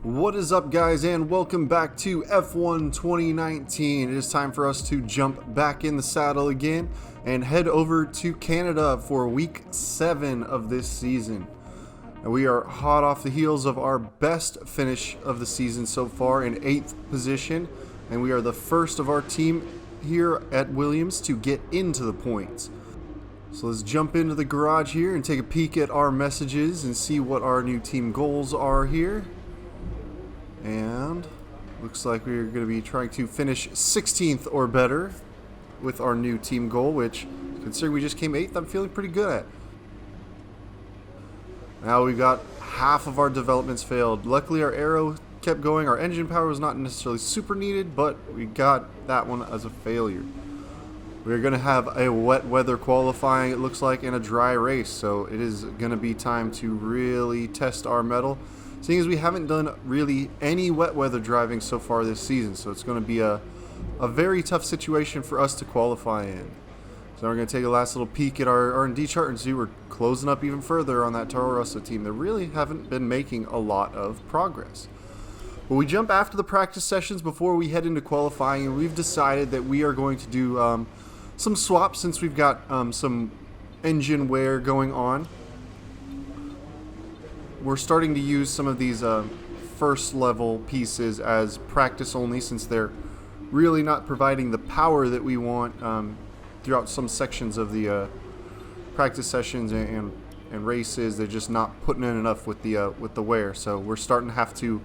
What is up, guys, and welcome back to F1 2019. It is time for us to jump back in the saddle again and head over to Canada for week 7 of this season. And we are hot off the heels of our best finish of the season so far in 8th position, and we are the first of our team here at Williams to get into the points. So let's jump into the garage here and take a peek at our messages and see what our new team goals are here. And looks like we're going to be trying to finish 16th or better with our new team goal, which, considering we just came 8th, I'm feeling pretty good at. Now we got half of our developments failed. Luckily our aero kept going. Our engine power was not necessarily super needed, but we got that one as a failure. We're going to have a wet weather qualifying, it looks like, in a dry race, so it is going to be time to really test our mettle. Seeing as we haven't done really any wet weather driving so far this season, so it's going to be a very tough situation for us to qualify in. So we're going to take a last little peek at our R&D chart and see we're closing up even further on that Toro Rosso team that really haven't been making a lot of progress. But we jump after the practice sessions before we head into qualifying, and we've decided that we are going to do some swaps since we've got some engine wear going on. We're starting to use some of these first level pieces as practice only, since they're really not providing the power that we want throughout some sections of the practice sessions and races. They're just not putting in enough with the wear, so we're starting to have to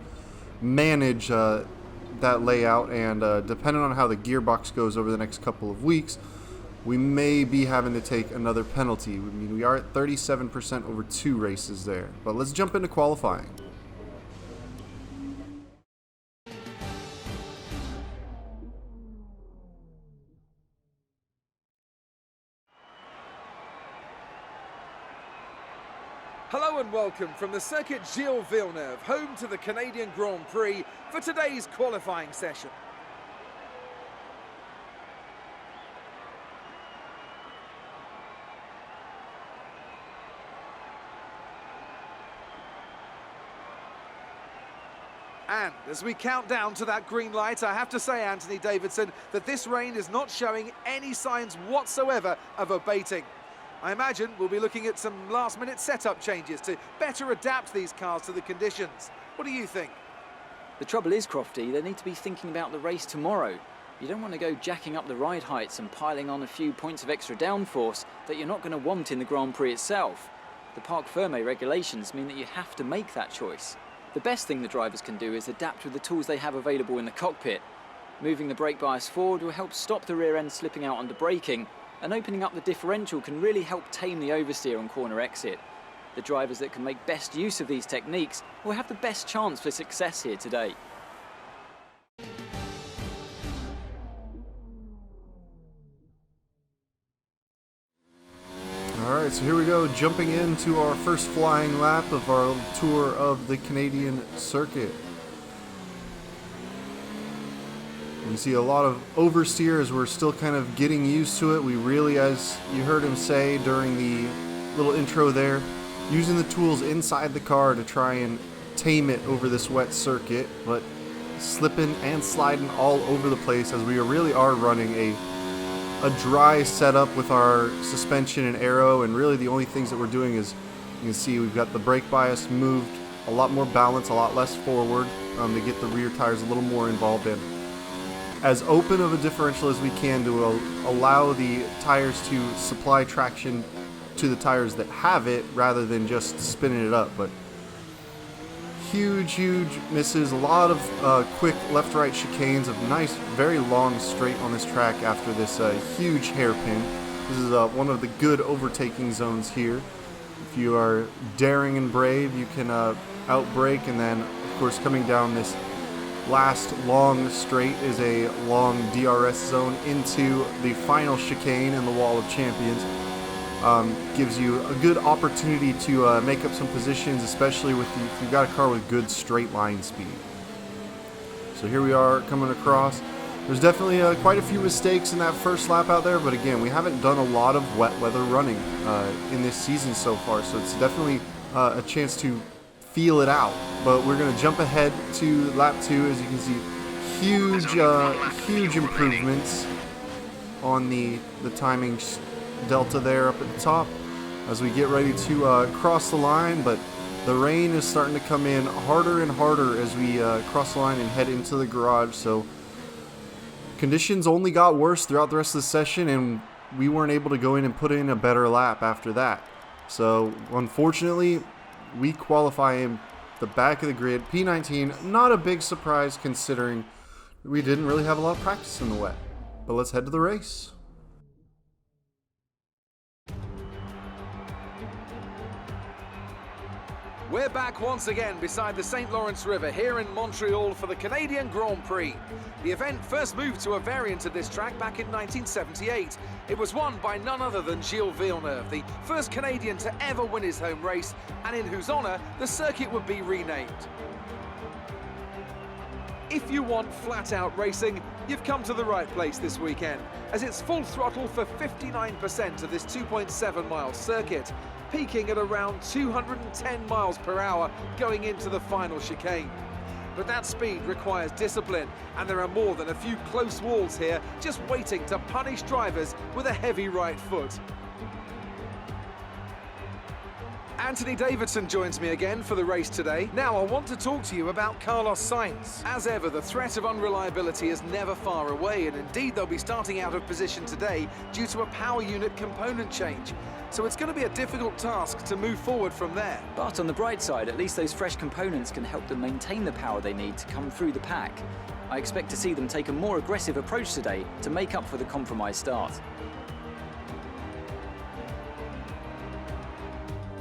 manage that layout, and depending on how the gearbox goes over the next couple of weeks, we may be having to take another penalty. I mean, we are at 37% over 2 races there. But let's jump into qualifying. Hello and welcome from the Circuit Gilles Villeneuve, home to the Canadian Grand Prix, for today's qualifying session. And as we count down to that green light, I have to say, Anthony Davidson, that this rain is not showing any signs whatsoever of abating. I imagine we'll be looking at some last-minute setup changes to better adapt these cars to the conditions. What do you think? The trouble is, Crofty, they need to be thinking about the race tomorrow. You don't want to go jacking up the ride heights and piling on a few points of extra downforce that you're not going to want in the Grand Prix itself. The Parc Fermé regulations mean that you have to make that choice. The best thing the drivers can do is adapt with the tools they have available in the cockpit. Moving the brake bias forward will help stop the rear end slipping out under braking, and opening up the differential can really help tame the oversteer on corner exit. The drivers that can make best use of these techniques will have the best chance for success here today. Alright, so here we go, jumping into our first flying lap of our tour of the Canadian circuit. We see a lot of oversteer as we're still kind of getting used to it. We really, as you heard him say during the little intro there, using the tools inside the car to try and tame it over this wet circuit, but slipping and sliding all over the place as we really are running a dry setup with our suspension and aero, and really the only things that we're doing is, you can see we've got the brake bias moved, a lot more balance, a lot less forward to get the rear tires a little more involved in. As open of a differential as we can to allow the tires to supply traction to the tires that have it rather than just spinning it up. But huge misses, a lot of quick left-right chicanes, of nice, very long straight on this track after this huge hairpin. This is one of the good overtaking zones here. If you are daring and brave, you can outbrake, and then, of course, coming down this last long straight is a long DRS zone into the final chicane in the Wall of Champions. Gives you a good opportunity to make up some positions, especially if you've got a car with good straight line speed. So here we are coming across. There's definitely quite a few mistakes in that first lap out there, but again, we haven't done a lot of wet weather running in this season so far, so it's definitely a chance to feel it out. But we're going to jump ahead to lap 2. As you can see, huge improvements on the timing delta there up at the top as we get ready to cross the line. But the rain is starting to come in harder and harder as we cross the line and head into the garage. So conditions only got worse throughout the rest of the session, and we weren't able to go in and put in a better lap after that. So unfortunately, we qualify in the back of the grid, P19. Not a big surprise considering we didn't really have a lot of practice in the wet. But let's head to the race. We're back once again beside the St. Lawrence River here in Montreal for the Canadian Grand Prix. The event first moved to a variant of this track back in 1978. It was won by none other than Gilles Villeneuve, the first Canadian to ever win his home race, and in whose honour the circuit would be renamed. If you want flat-out racing, you've come to the right place this weekend, as it's full throttle for 59% of this 2.7-mile circuit, peaking at around 210 miles per hour going into the final chicane. But that speed requires discipline, and there are more than a few close walls here just waiting to punish drivers with a heavy right foot. Anthoine Davidson joins me again for the race today. Now I want to talk to you about Carlos Sainz. As ever, the threat of unreliability is never far away, and indeed they'll be starting out of position today due to a power unit component change. So it's going to be a difficult task to move forward from there. But on the bright side, at least those fresh components can help them maintain the power they need to come through the pack. I expect to see them take a more aggressive approach today to make up for the compromised start.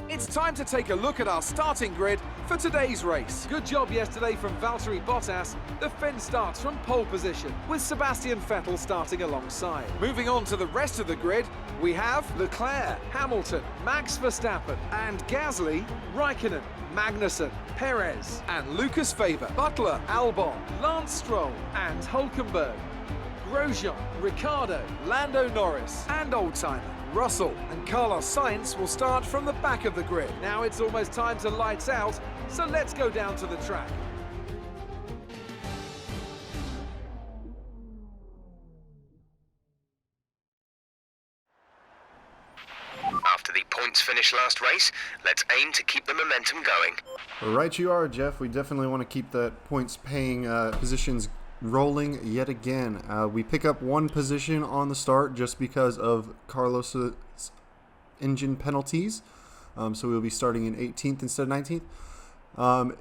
It's time to take a look at our starting grid for today's race. Good job yesterday from Valtteri Bottas. The Finn starts from pole position, with Sebastian Vettel starting alongside. Moving on to the rest of the grid, we have Leclerc, Hamilton, Max Verstappen, and Gasly, Raikkonen, Magnussen, Perez, and Lucas Faber, Butler, Albon, Lance Stroll, and Hülkenberg, Grosjean, Ricciardo, Lando Norris, and old-timer Russell. And Carlos Sainz will start from the back of the grid. Now it's almost time to lights out, so let's go down to the track. After the points finish last race, let's aim to keep the momentum going. Right you are, Jeff. We definitely want to keep the points paying positions rolling yet again. We pick up one position on the start just because of Carlos's engine penalties. So we'll be starting in 18th instead of 19th.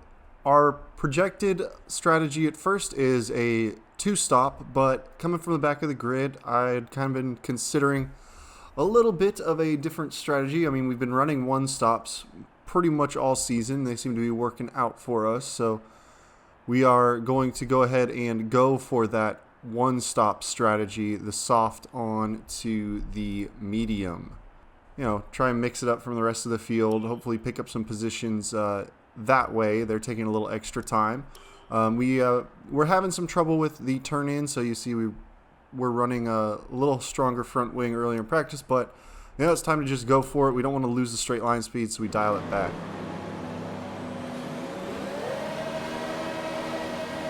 Our projected strategy at first is a 2-stop, but coming from the back of the grid, I'd kind of been considering a little bit of a different strategy. I mean, we've been running 1-stops pretty much all season. They seem to be working out for us, so we are going to go ahead and go for that 1-stop strategy, the soft on to the medium. You know, try and mix it up from the rest of the field, hopefully pick up some positions that way. They're taking a little extra time. We're having some trouble with the turn-in, so you see we're running a little stronger front wing earlier in practice, but you know, it's time to just go for it. We don't want to lose the straight line speed, so we dial it back.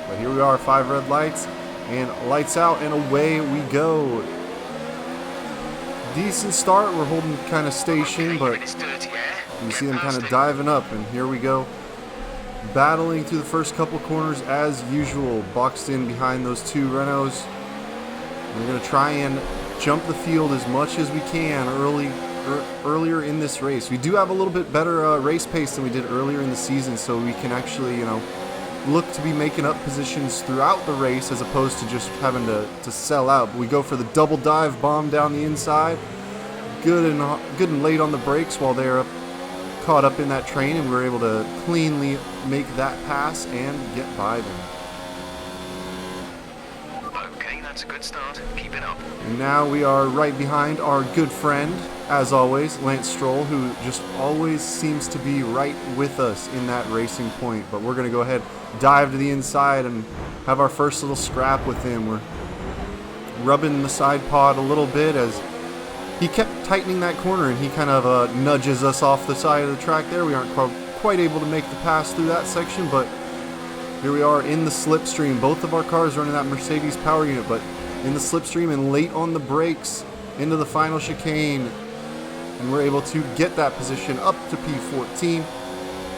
But here we are, 5 red lights, and lights out, and away we go. Decent start. We're holding kind of station, but you see them kind of diving up, and here we go. Battling through the first couple corners as usual, boxed in behind those 2 Renaults. We're going to try and jump the field as much as we can earlier in this race. We do have a little bit better race pace than we did earlier in the season, so we can actually, you know, look to be making up positions throughout the race as opposed to just having to sell out. But we go for the double dive bomb down the inside. Good and late on the brakes while they're caught up in that train, and we're able to cleanly make that pass and get by them. Okay, that's a good start. Keep it up. And now we are right behind our good friend, as always, Lance Stroll, who just always seems to be right with us in that racing point. But we're going to go ahead, dive to the inside, and have our first little scrap with him. We're rubbing the side pod a little bit as he kept tightening that corner, and he kind of nudges us off the side of the track there. We aren't quite able to make the pass through that section, but here we are in the slipstream. Both of our cars running that Mercedes power unit, but in the slipstream and late on the brakes into the final chicane. And we're able to get that position up to P14.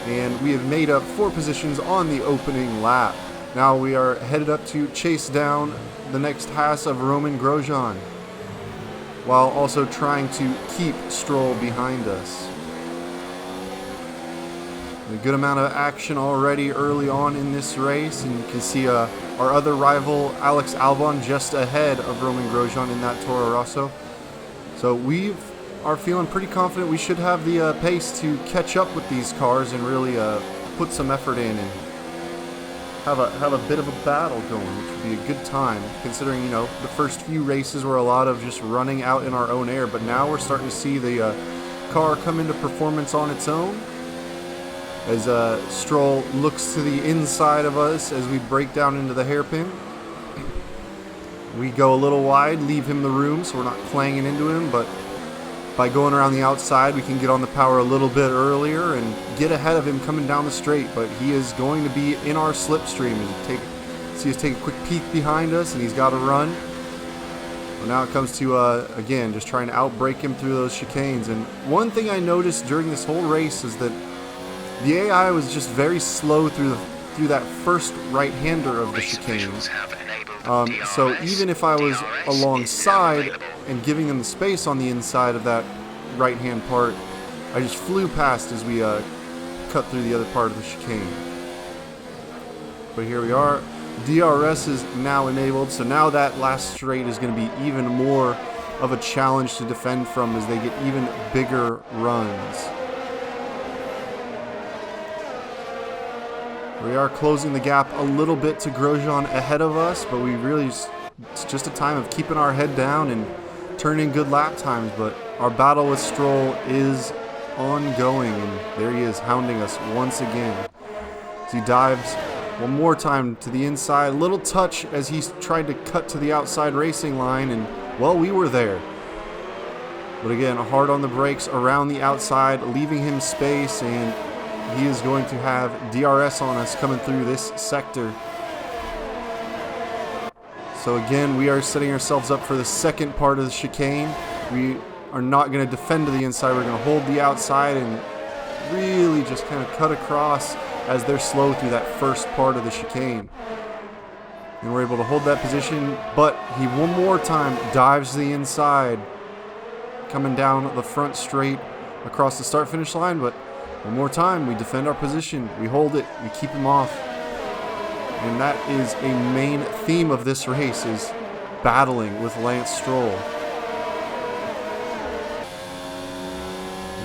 And we have made up 4 positions on the opening lap. Now we are headed up to chase down the next Haas of Roman Grosjean, while also trying to keep Stroll behind us. A good amount of action already early on in this race, and you can see our other rival Alex Albon just ahead of Roman Grosjean in that Toro Rosso. So we are feeling pretty confident we should have the pace to catch up with these cars and really put some effort in and have a bit of a battle going, which would be a good time, considering, you know, the first few races were a lot of just running out in our own air, but now we're starting to see the car come into performance on its own. As Stroll looks to the inside of us as we break down into the hairpin. We go a little wide, leave him the room so we're not clanging into him, but by going around the outside we can get on the power a little bit earlier and get ahead of him coming down the straight, but he is going to be in our slipstream. See us take a quick peek behind us and he's got to run. Well, now it comes to, again, just trying to outbrake him through those chicanes. And one thing I noticed during this whole race is that the AI was just very slow through that first right-hander of the chicane. So even if I was alongside and giving them the space on the inside of that right-hand part, I just flew past as we cut through the other part of the chicane. But here we are. DRS is now enabled, so now that last straight is going to be even more of a challenge to defend from as they get even bigger runs. We are closing the gap a little bit to Grosjean ahead of us, but we really it's just a time of keeping our head down and turning good lap times. But our battle with Stroll is ongoing, and there he is hounding us once again. As he dives one more time to the inside, little touch as he tried to cut to the outside racing line, and well, we were there. But again, hard on the brakes around the outside, leaving him space, and he is going to have DRS on us coming through this sector. So again, we are setting ourselves up for the second part of the chicane. We are not going to defend to the inside. We're going to hold the outside and really just kind of cut across as they're slow through that first part of the chicane. And we're able to hold that position, but he one more time dives to the inside, coming down the front straight across the start-finish line, but one more time, we defend our position, we hold it, we keep him off. And that is a main theme of this race, is battling with Lance Stroll.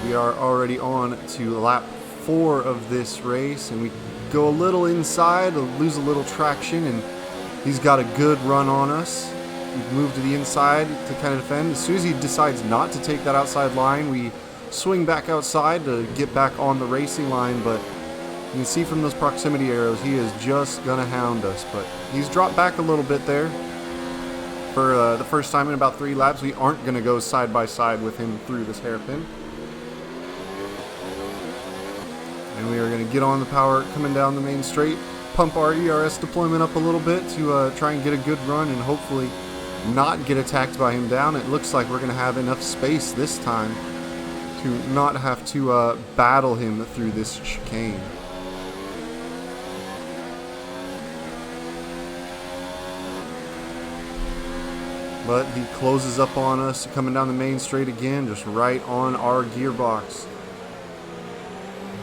We are already on to lap 4 of this race, and we go a little inside, lose a little traction, and he's got a good run on us. We move to the inside to kind of defend. As soon as he decides not to take that outside line, we swing back outside to get back on the racing line, but you can see from those proximity arrows he is just gonna hound us. But he's dropped back a little bit there. For the first time in about 3 laps, we aren't gonna go side by side with him through this hairpin. And we are gonna get on the power coming down the main straight, pump our ERS deployment up a little bit to try and get a good run and hopefully not get attacked by him down. It looks like we're gonna have enough space this time to not have to battle him through this chicane. But he closes up on us, coming down the main straight again, just right on our gearbox.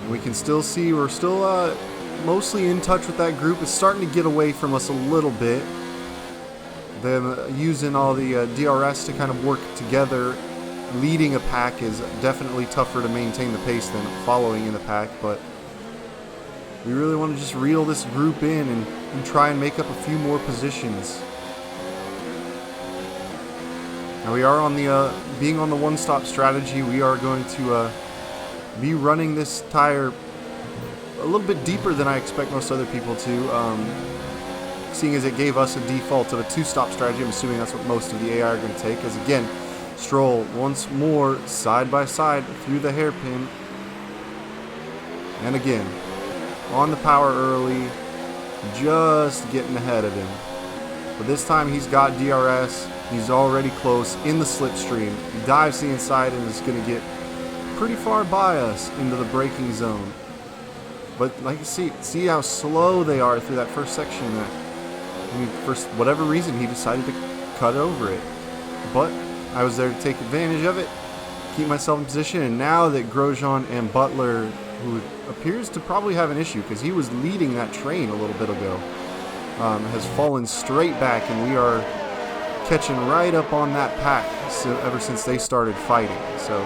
And we can still see we're still mostly in touch with that group. It's starting to get away from us a little bit. Them using all the DRS to kind of work together. Leading a pack is definitely tougher to maintain the pace than following in the pack, but we really want to just reel this group in and try and make up a few more positions. Now we are on the being on the one-stop strategy. We are going to be running this tire a little bit deeper than I expect most other people to, seeing as it gave us a default of a 2-stop strategy. I'm assuming that's what most of the AI are going to take, as again, Stroll once more side by side through the hairpin. And again, on the power early, just getting ahead of him. But this time he's got DRS. He's already close in the slipstream. He dives to the inside and is going to get pretty far by us into the braking zone. But like you see how slow they are through that first section. I mean, for whatever reason, he decided to cut over it. But I was there to take advantage of it, keep myself in position, and now that Grosjean and Butler, who appears to probably have an issue because he was leading that train a little bit ago, has fallen straight back, and we are catching right up on that pack ever since they started fighting. So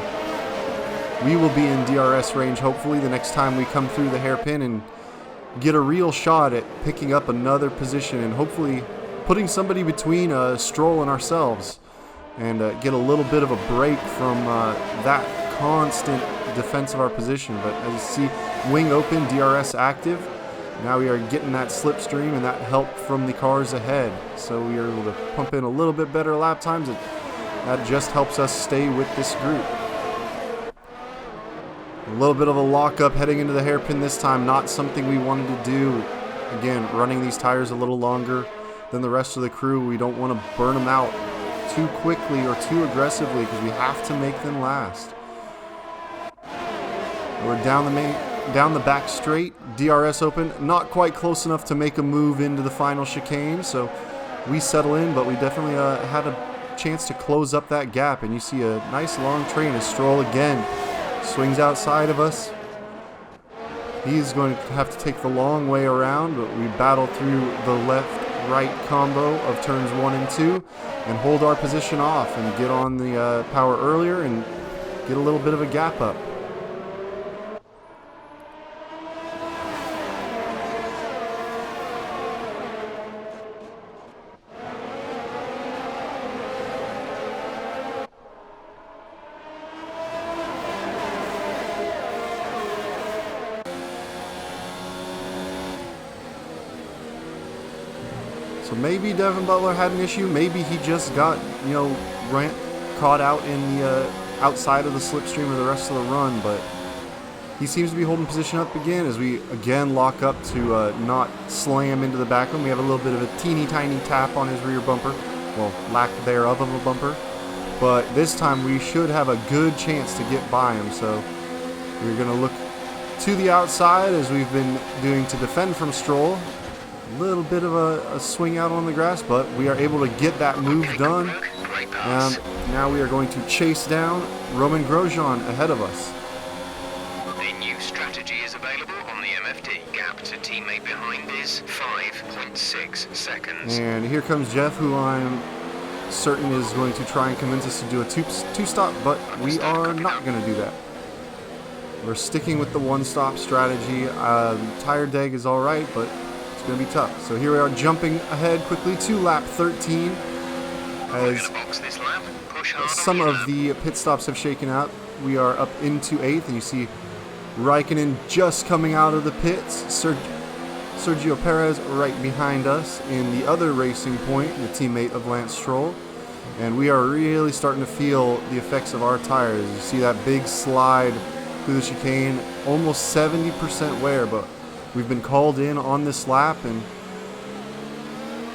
we will be in DRS range hopefully the next time we come through the hairpin and get a real shot at picking up another position and hopefully putting somebody between Stroll and ourselves, and get a little bit of a break from that constant defense of our position. But as you see, wing open, DRS active. Now we are getting that slipstream and that help from the cars ahead. So we are able to pump in a little bit better lap times. That just helps us stay with this group. A little bit of a lockup heading into the hairpin this time. Not something we wanted to do. Again, running these tires a little longer than the rest of the crew. We don't want to burn them out too quickly or too aggressively because we have to make them last. We're down the back straight, DRS open, not quite close enough to make a move into the final chicane, so we settle in, but we definitely had a chance to close up that gap, and you see a nice long train as Stroll again swings outside of us. He's going to have to take the long way around, but we battle through the left-right combo of turns 1 and 2 and hold our position off and get on the power earlier and get a little bit of a gap up. So maybe Devin Butler had an issue. Maybe he just got, caught out in the outside of the slipstream of the rest of the run. But he seems to be holding position up again as we again lock up to not slam into the back one. We have a little bit of a teeny tiny tap on his rear bumper. Well, lack thereof of a bumper. But this time we should have a good chance to get by him. So we're going to look to the outside as we've been doing to defend from Stroll. A little bit of a swing out on the grass, but we are able to get that move done. And now we are going to chase down Roman Grosjean ahead of us. The new strategy is available on the MFD. Gap to teammate behind is 5.6 seconds. And here comes Jeff, who I'm certain is going to try and convince us to do a two-stop, but we are not going to do that. We're sticking with the one-stop strategy. Tire deg is all right, but going to be tough. So here we are jumping ahead quickly to lap 13 as some of the pit stops have shaken out. We are up into 8th, and you see Raikkonen just coming out of the pits. Sergio Perez right behind us in the other racing point, the teammate of Lance Stroll. And we are really starting to feel the effects of our tires. You see that big slide through the chicane, almost 70% wear, but we've been called in on this lap, and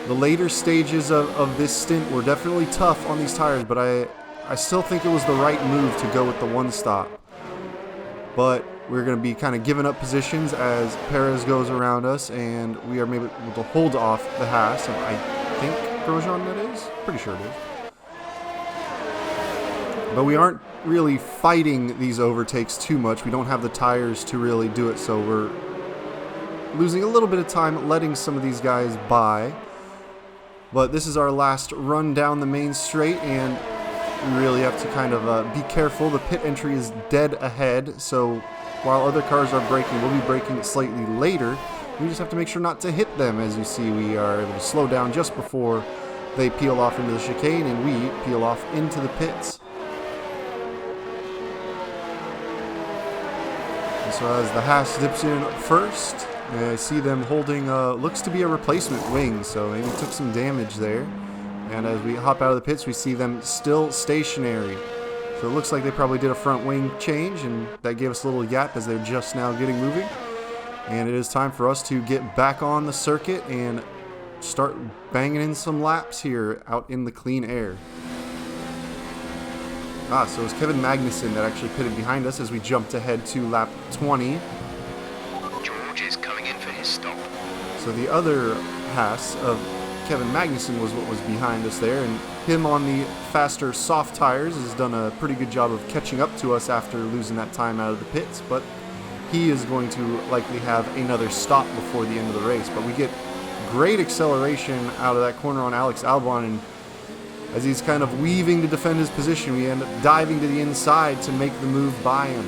the later stages of this stint were definitely tough on these tires, but I still think it was the right move to go with the one stop. But we're going to be kind of giving up positions as Perez goes around us, and we are maybe able to hold off the Haas, and I think Grosjean that is? Pretty sure it is. But we aren't really fighting these overtakes too much. We don't have the tires to really do it, so we're losing a little bit of time letting some of these guys by. But this is our last run down the main straight, and we really have to kind of be careful. The pit entry is dead ahead, so while other cars are braking, we'll be braking it slightly later. We just have to make sure not to hit them. As you see, we are able to slow down just before they peel off into the chicane, and we peel off into the pits. And so as the Haas dips in first, I see them holding, looks to be a replacement wing, so maybe took some damage there. And as we hop out of the pits, we see them still stationary. So it looks like they probably did a front wing change, and that gave us a little yap as they're just now getting moving. And it is time for us to get back on the circuit and start banging in some laps here out in the clean air. So it was Kevin Magnussen that actually pitted behind us as we jumped ahead to lap 20. George is coming in for his stop. So the other Haas of Kevin Magnussen was what was behind us there, and him on the faster soft tires has done a pretty good job of catching up to us after losing that time out of the pits, but he is going to likely have another stop before the end of the race. But we get great acceleration out of that corner on Alex Albon, and as he's kind of weaving to defend his position, we end up diving to the inside to make the move by him.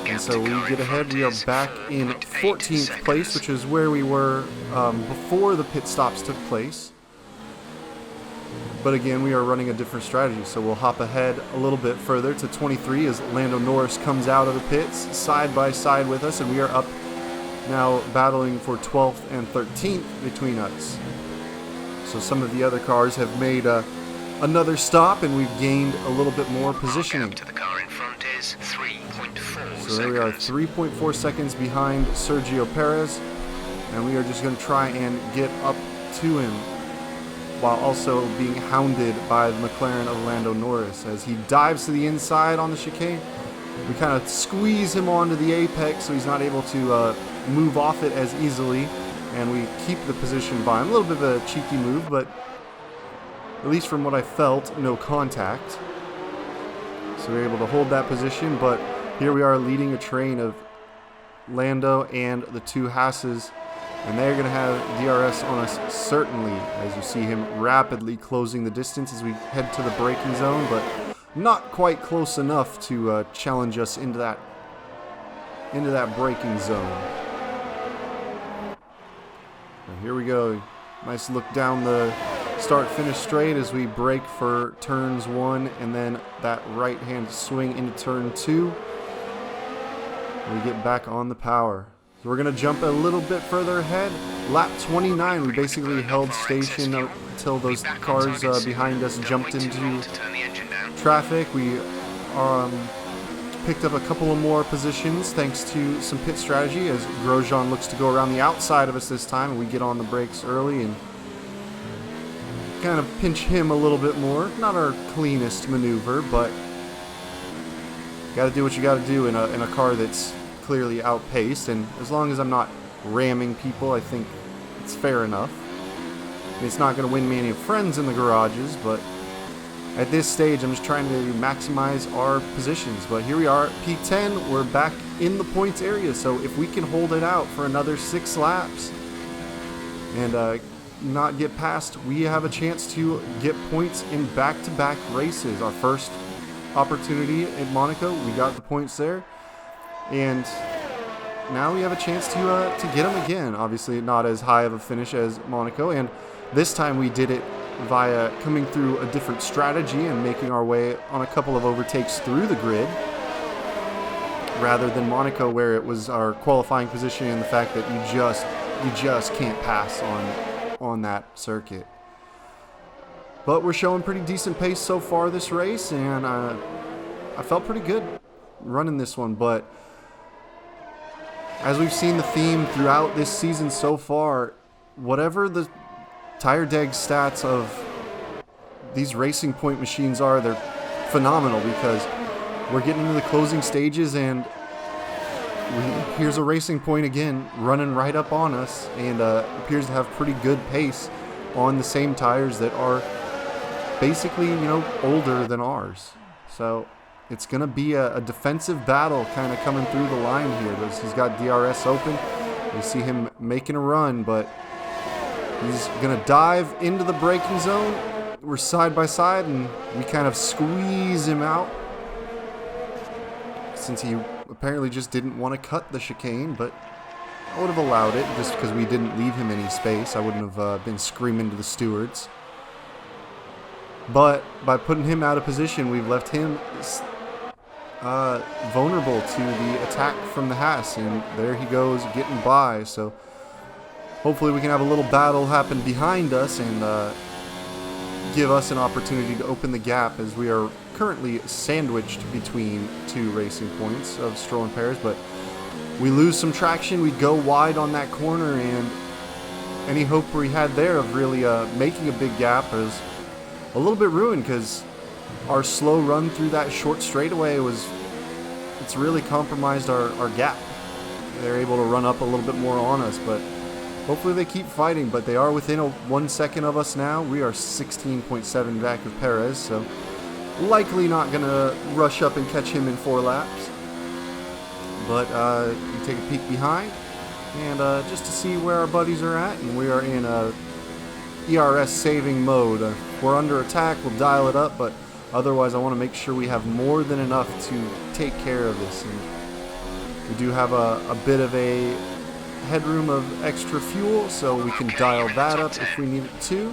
And so we get ahead. We are back in 14th place, which is where we were before the pit stops took place. But again, we are running a different strategy, so we'll hop ahead a little bit further to 23 as Lando Norris comes out of the pits side by side with us, and we are up now battling for 12th and 13th between us. So some of the other cars have made another stop, and we've gained a little bit more positioning. To the car in front is 3.4 So there we are, 3.4 seconds behind Sergio Perez, and we are just going to try and get up to him while also being hounded by the McLaren of Lando Norris. As he dives to the inside on the chicane, we kind of squeeze him onto the apex so he's not able to move off it as easily, and we keep the position by him. A little bit of a cheeky move, but at least from what I felt, no contact. So we're able to hold that position, but here we are leading a train of Lando and the two Haas's, and they're going to have DRS on us certainly, as you see him rapidly closing the distance as we head to the braking zone, but not quite close enough to challenge us into that braking zone. And here we go. Nice look down the start-finish straight as we brake for turns 1 and then that right-hand swing into turn 2. We get back on the power. So we're going to jump a little bit further ahead. Lap 29, we basically held station until those cars behind us jumped into traffic. We picked up a couple of more positions thanks to some pit strategy as Grosjean looks to go around the outside of us this time, and we get on the brakes early and kind of pinch him a little bit more. Not our cleanest maneuver, but got to do what you got to do in a car that's clearly outpaced, and as long as I'm not ramming people, I think it's fair enough. It's not going to win me any friends in the garages, but at this stage I'm just trying to maximize our positions. But here we are at P10, we're back in the points area, so if we can hold it out for another 6 laps and not get past, we have a chance to get points in back-to-back races. Our first opportunity at Monaco, we got the points there, and now we have a chance to get them again. Obviously not as high of a finish as Monaco, and this time we did it via coming through a different strategy and making our way on a couple of overtakes through the grid, rather than Monaco where it was our qualifying position and the fact that you just can't pass on that circuit. But we're showing pretty decent pace so far this race, and I felt pretty good running this one. But as we've seen the theme throughout this season so far, whatever the tire deg stats of these racing point machines are, they're phenomenal, because we're getting into the closing stages and here's a racing point again running right up on us, and appears to have pretty good pace on the same tires that are basically, older than ours. So it's going to be a defensive battle kind of coming through the line here. He's got DRS open. We see him making a run, but he's going to dive into the braking zone. We're side by side, and we kind of squeeze him out, since he apparently just didn't want to cut the chicane, but I would have allowed it just because we didn't leave him any space. I wouldn't have been screaming to the stewards. But by putting him out of position, we've left him vulnerable to the attack from the Haas, and there he goes getting by. So hopefully we can have a little battle happen behind us and give us an opportunity to open the gap, as we are currently sandwiched between 2 racing points of Stroll and Perez. But we lose some traction, we go wide on that corner, and any hope we had there of really making a big gap is a little bit ruined, because our slow run through that short straightaway it's really compromised our gap. They're able to run up a little bit more on us, but hopefully they keep fighting. But they are within 1 second of us now. We are 16.7 back of Perez, so likely not going to rush up and catch him in 4 laps. But you take a peek behind, and just to see where our buddies are at, and we are in ERS saving mode. If we're under attack, we'll dial it up, but otherwise I want to make sure we have more than enough to take care of this. And we do have a bit of a headroom of extra fuel, so we can dial that up if we need it to.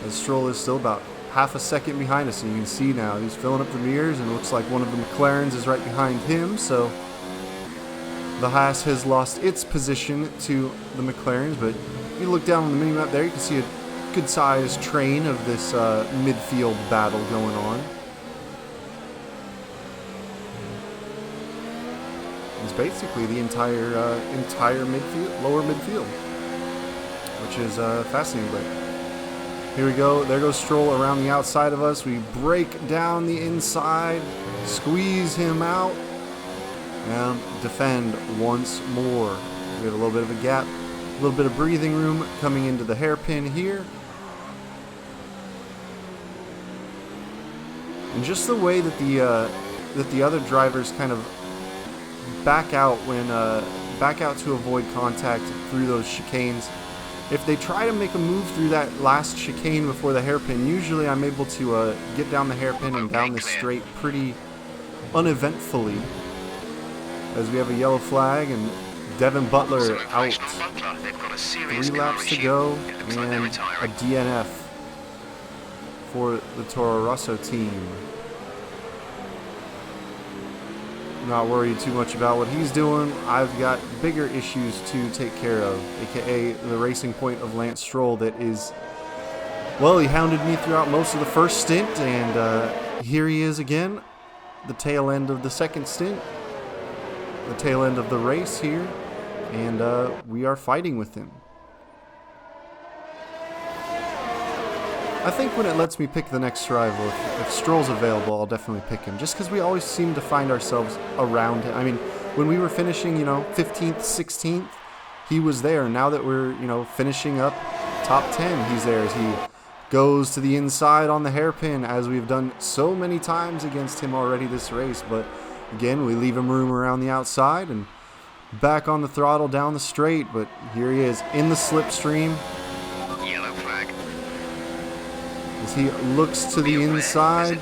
As Stroll is still about half a second behind us, and you can see now he's filling up the mirrors, and it looks like one of the McLarens is right behind him, so the Haas has lost its position to the McLarens. But you look down on the minimap there, you can see a good-sized train of this midfield battle going on. It's basically the entire midfield, lower midfield, which is fascinating. But here we go. There goes Stroll around the outside of us. We break down the inside, squeeze him out, and defend once more. We have a little bit of a gap, a little bit of breathing room coming into the hairpin here. And just the way that the other drivers kind of back out to avoid contact through those chicanes. If they try to make a move through that last chicane before the hairpin, usually I'm able to get down the hairpin and down this straight pretty uneventfully. As we have a yellow flag, and Devin Butler out. 3 laps to go, and a DNF for the Toro Rosso team. Not worried too much about what he's doing. I've got bigger issues to take care of, aka the racing point of Lance Stroll. That is, well, he hounded me throughout most of the first stint, and here he is again, the tail end of the second stint, the tail end of the race here, and we are fighting with him. I think when it lets me pick the next rival, if Stroll's available, I'll definitely pick him, just because we always seem to find ourselves around him. I mean, when we were finishing, 15th, 16th, he was there. Now that we're, finishing up top 10, he's there as he goes to the inside on the hairpin, as we've done so many times against him already this race. But again, we leave him room around the outside and back on the throttle down the straight. But here he is in the slipstream. He looks to the inside,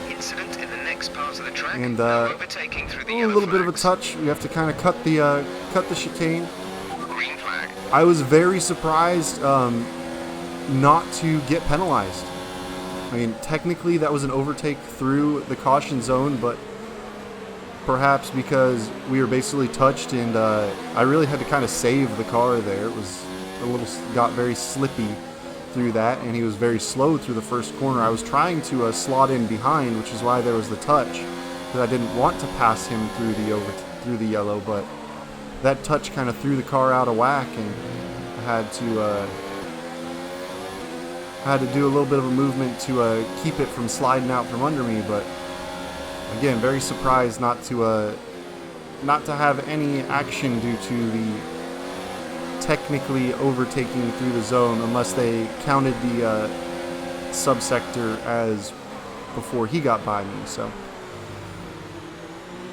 and a little bit of a touch. We have to kind of cut the chicane. I was very surprised not to get penalized. I mean, technically that was an overtake through the caution zone, but perhaps because we were basically touched, and I really had to kind of save the car there. It was got very slippy through that, and he was very slow through the first corner. I was trying to slot in behind, which is why there was the touch, because I didn't want to pass him through the yellow, but that touch kind of threw the car out of whack, and I had to do a little bit of a movement to keep it from sliding out from under me. But again, very surprised not to have any action due to the technically overtaking through the zone, unless they counted the subsector as before he got by me. So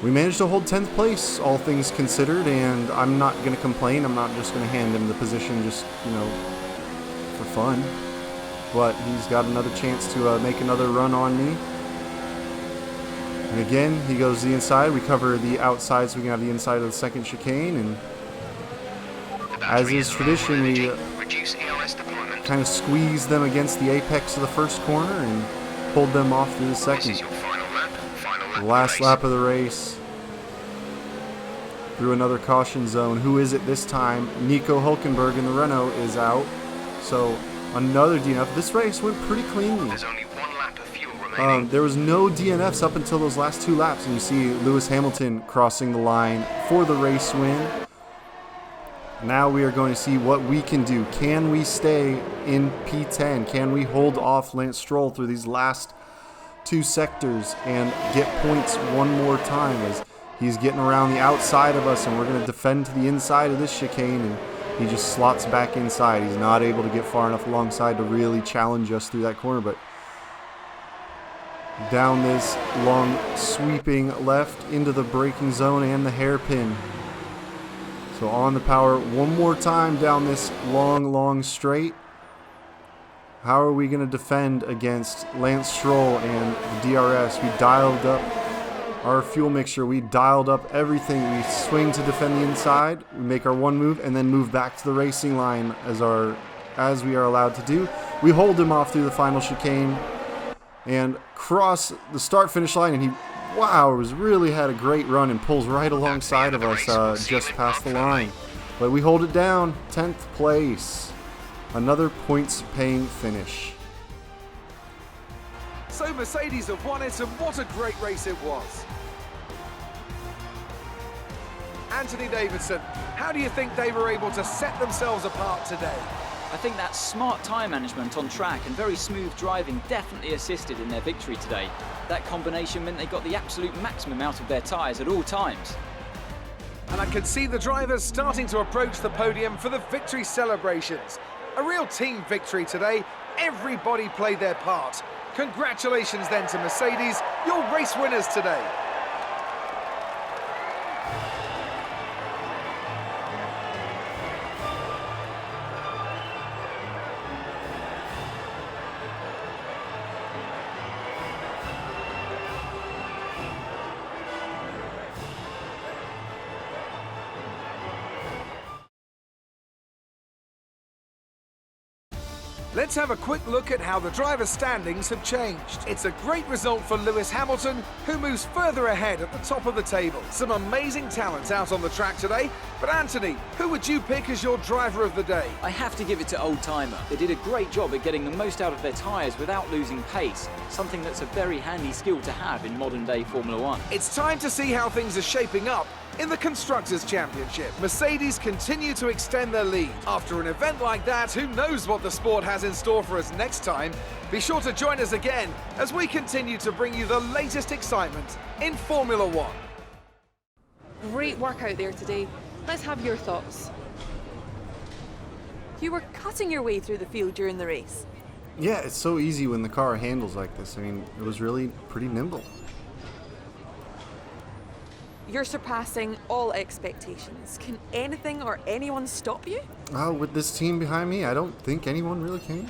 we managed to hold 10th place, all things considered, and I'm not going to complain. I'm not just going to hand him the position just, for fun. But he's got another chance to make another run on me. And again, he goes to the inside. We cover the outside so we can have the inside of the second chicane, and as is tradition, we kind of squeeze them against the apex of the first corner and pulled them off through the second. The last lap of the race, through another caution zone. Who is it this time? Nico Hulkenberg in the Renault is out. So Another DNF. This race went pretty cleanly. There's only one lap of fuel remaining. There was no DNFs up until those last 2 laps, and you see Lewis Hamilton crossing the line for the race win. Now we are going to see what we can do. Can we stay in P10? Can we hold off Lance Stroll through these last 2 sectors and get points one more time, as he's getting around the outside of us, and we're going to defend to the inside of this chicane, and he just slots back inside. He's not able to get far enough alongside to really challenge us through that corner, but down this long sweeping left into the braking zone and the hairpin. So on the power one more time down this long straight. How are we going to defend against Lance Stroll and the DRS? We dialed up our fuel mixture. We dialed up everything. We swing to defend the inside. We make our one move and then move back to the racing line as we are allowed to do. We hold him off through the final chicane and cross the start-finish line, and he really had a great run and pulls right alongside of us just past the line. But we hold it down, 10th place. Another points-paying finish. So Mercedes have won it, and what a great race it was. Anthony Davidson, how do you think they were able to set themselves apart today? I think that smart tyre management on track and very smooth driving definitely assisted in their victory today. That combination meant they got the absolute maximum out of their tyres at all times. And I can see the drivers starting to approach the podium for the victory celebrations. A real team victory today. Everybody played their part. Congratulations then to Mercedes, your race winners today. Let's have a quick look at how the driver standings have changed. It's a great result for Lewis Hamilton, who moves further ahead at the top of the table. Some amazing talent out on the track today. But Anthony, who would you pick as your driver of the day? I have to give it to Old Timer. They did a great job at getting the most out of their tyres without losing pace, something that's a very handy skill to have in modern day Formula One. It's time to see how things are shaping up in the Constructors' Championship. Mercedes continue to extend their lead. After an event like that, who knows what the sport has in store for us next time? Be sure to join us again as we continue to bring you the latest excitement in Formula One. Great work out there today. Let's have your thoughts. You were cutting your way through the field during the race. Yeah, it's so easy when the car handles like this. I mean, it was really pretty nimble. You're surpassing all expectations. Can anything or anyone stop you? With this team behind me, I don't think anyone really can.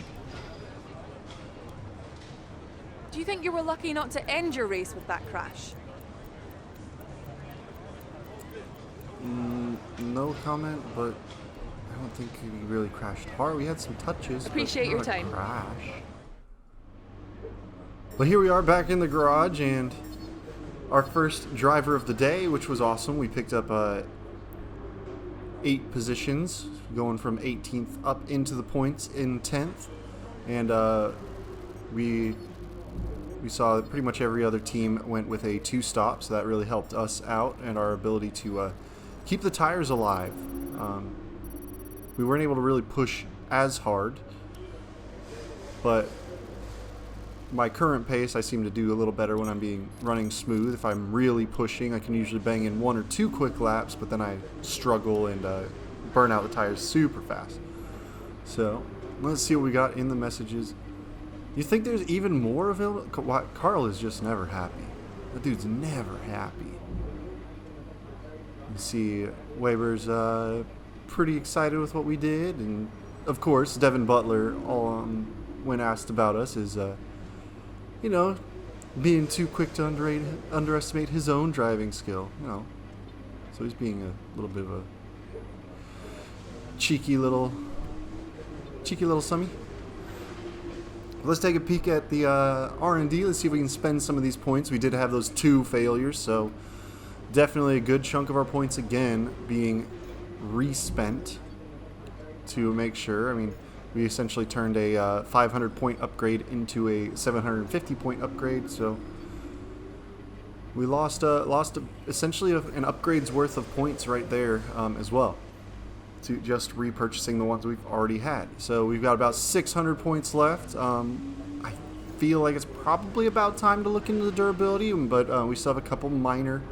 Do you think you were lucky not to end your race with that crash? No comment, but I don't think we really crashed hard. We had some touches. Appreciate your time. Crash. But here we are back in the garage, and our first driver of the day, which was awesome. We picked up 8 positions, going from 18th up into the points in 10th, and we saw that pretty much every other team went with a 2-stop, so that really helped us out and our ability to keep the tires alive. We weren't able to really push as hard, but my current pace, I seem to do a little better when I'm running smooth. If I'm really pushing, I can usually bang in 1 or 2 quick laps, but then I struggle and burn out the tires super fast. So let's see what we got in the messages. You think there's even more available? Carl is just never happy. That dude's never happy. You see, Weber's pretty excited with what we did, and of course, Devin Butler, when asked about us, is being too quick to underestimate his own driving skill. So he's being a little bit of a cheeky little summy. Let's take a peek at the R&D. Let's see if we can spend some of these points. We did have those 2 failures, so definitely a good chunk of our points again being respent to make sure. I mean, We essentially turned a 500 point upgrade into a 750 point upgrade, so we lost essentially an upgrade's worth of points right there as well, to just repurchasing the ones we've already had. So we've got about 600 points left. I feel like it's probably about time to look into the durability, but we still have a couple minor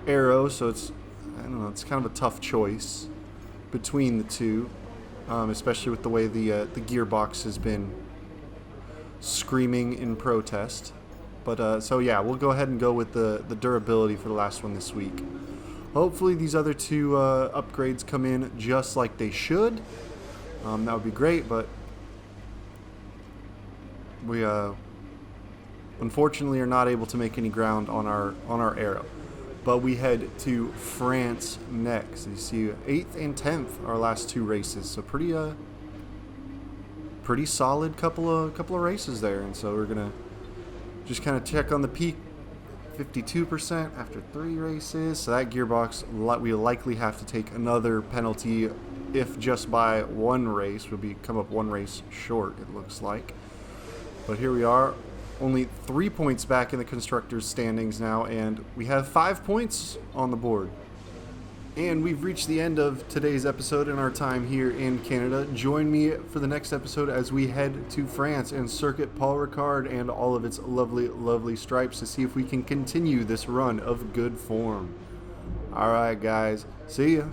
arrows, so it's, I don't know, it's kind of a tough choice between the two, especially with the way the gearbox has been screaming in protest. But so yeah, we'll go ahead and go with the durability for the last one this week. Hopefully these other two upgrades come in just like they should. That would be great, but we unfortunately are not able to make any ground on our arrow. But we head to France next. You see 8th and 10th, our last two races. So pretty solid couple of races there. And so we're gonna just kind of check on the peak. 52% after 3 races. So that gearbox, we'll likely have to take another penalty, if just by 1 race. We'll come up 1 race short, it looks like. But here we are. Only 3 points back in the constructors' standings now, and we have 5 points on the board. And we've reached the end of today's episode in our time here in Canada. Join me for the next episode as we head to France and circuit Paul Ricard and all of its lovely, lovely stripes to see if we can continue this run of good form. All right, guys. See ya.